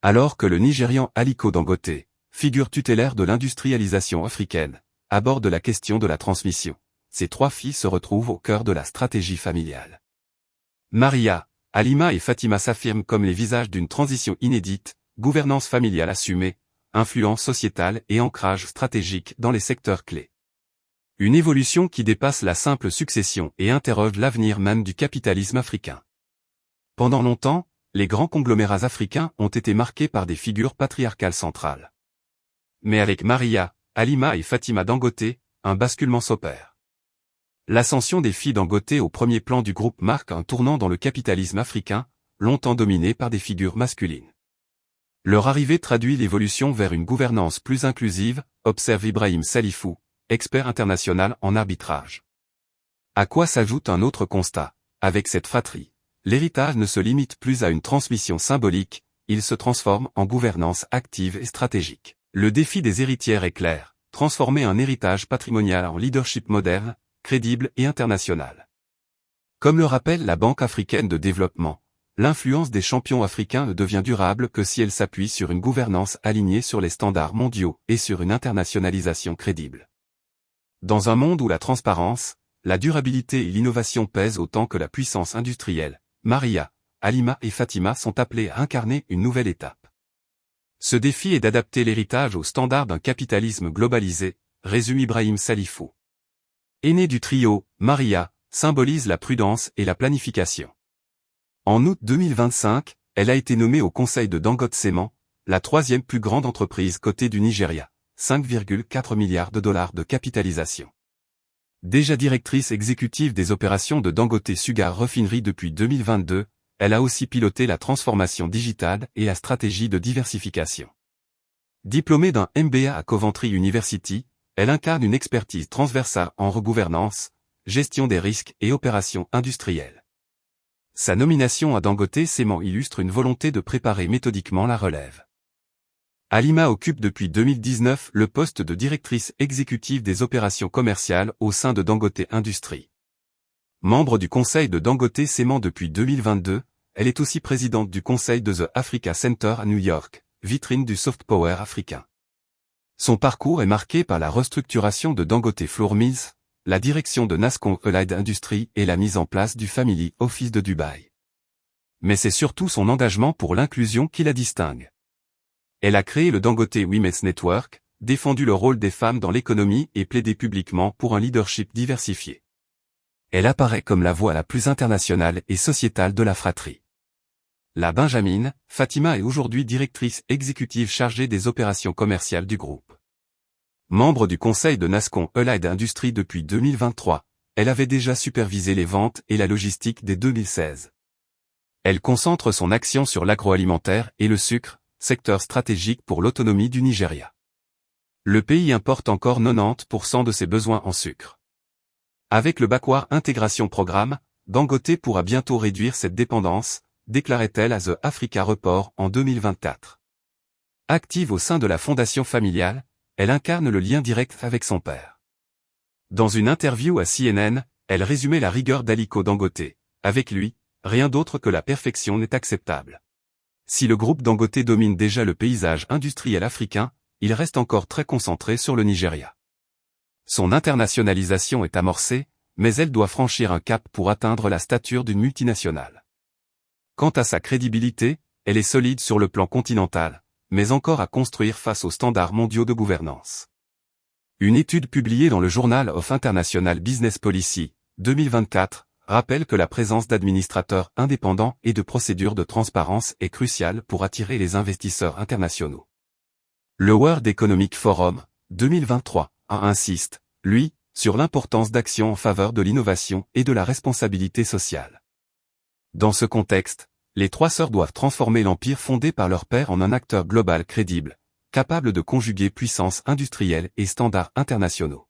Alors que le Nigérian Aliko Dangote, figure tutélaire de l'industrialisation africaine, aborde la question de la transmission, ses 3 filles se retrouvent au cœur de la stratégie familiale. Maria, Halima et Fatima s'affirment comme les visages d'une transition inédite, gouvernance familiale assumée, influence sociétale et ancrage stratégique dans les secteurs clés. Une évolution qui dépasse la simple succession et interroge l'avenir même du capitalisme africain. Pendant longtemps, les grands conglomérats africains ont été marqués par des figures patriarcales centrales. Mais avec Maria, Halima et Fatima Dangote, un basculement s'opère. L'ascension des filles Dangote au premier plan du groupe marque un tournant dans le capitalisme africain, longtemps dominé par des figures masculines. Leur arrivée traduit l'évolution vers une gouvernance plus inclusive, observe Ibrahim Salifou, expert international en arbitrage. À quoi s'ajoute un autre constat, avec cette fratrie. L'héritage ne se limite plus à une transmission symbolique, il se transforme en gouvernance active et stratégique. Le défi des héritières est clair, transformer un héritage patrimonial en leadership moderne, crédible et international. Comme le rappelle la Banque africaine de développement, l'influence des champions africains ne devient durable que si elle s'appuie sur une gouvernance alignée sur les standards mondiaux et sur une internationalisation crédible. Dans un monde où la transparence, la durabilité et l'innovation pèsent autant que la puissance industrielle, Maria, Halima et Fatima sont appelées à incarner une nouvelle étape. Ce défi est d'adapter l'héritage aux standards d'un capitalisme globalisé, résume Ibrahim Salifou. Aînée du trio, Maria, symbolise la prudence et la planification. En août 2025, elle a été nommée au conseil de Dangote Cement, la 3e plus grande entreprise cotée du Nigeria, 5,4 milliards de dollars de capitalisation. Déjà directrice exécutive des opérations de Dangote Sugar Refinery depuis 2022, elle a aussi piloté la transformation digitale et la stratégie de diversification. Diplômée d'un MBA à Coventry University, elle incarne une expertise transversale en regouvernance, gestion des risques et opérations industrielles. Sa nomination à Dangote Cement illustre une volonté de préparer méthodiquement la relève. Halima occupe depuis 2019 le poste de directrice exécutive des opérations commerciales au sein de Dangote Industries. Membre du conseil de Dangote Cement depuis 2022, elle est aussi présidente du conseil de The Africa Center à New York, vitrine du soft power africain. Son parcours est marqué par la restructuration de Dangote Flour Mills, la direction de Nascon Allied Industries et la mise en place du Family Office de Dubaï. Mais c'est surtout son engagement pour l'inclusion qui la distingue. Elle a créé le Dangote Women's Network, défendu le rôle des femmes dans l'économie et plaidé publiquement pour un leadership diversifié. Elle apparaît comme la voix la plus internationale et sociétale de la fratrie. La Benjamine, Fatima est aujourd'hui directrice exécutive chargée des opérations commerciales du groupe. Membre du conseil de Nascon Allied Industries depuis 2023, elle avait déjà supervisé les ventes et la logistique dès 2016. Elle concentre son action sur l'agroalimentaire et le sucre, secteur stratégique pour l'autonomie du Nigeria. Le pays importe encore 90% de ses besoins en sucre. Avec le Backward Intégration Programme, Dangote pourra bientôt réduire cette dépendance, déclarait-elle à The Africa Report en 2024. Active au sein de la fondation familiale, elle incarne le lien direct avec son père. Dans une interview à CNN, elle résumait la rigueur d'Aliko Dangote. Avec lui, rien d'autre que la perfection n'est acceptable. Si le groupe Dangote domine déjà le paysage industriel africain, il reste encore très concentré sur le Nigeria. Son internationalisation est amorcée, mais elle doit franchir un cap pour atteindre la stature d'une multinationale. Quant à sa crédibilité, elle est solide sur le plan continental, mais encore à construire face aux standards mondiaux de gouvernance. Une étude publiée dans le Journal of International Business Policy, 2024, rappelle que la présence d'administrateurs indépendants et de procédures de transparence est cruciale pour attirer les investisseurs internationaux. Le World Economic Forum, 2023, insiste, lui, sur l'importance d'actions en faveur de l'innovation et de la responsabilité sociale. Dans ce contexte, les 3 sœurs doivent transformer l'empire fondé par leur père en un acteur global crédible, capable de conjuguer puissance industrielle et standards internationaux.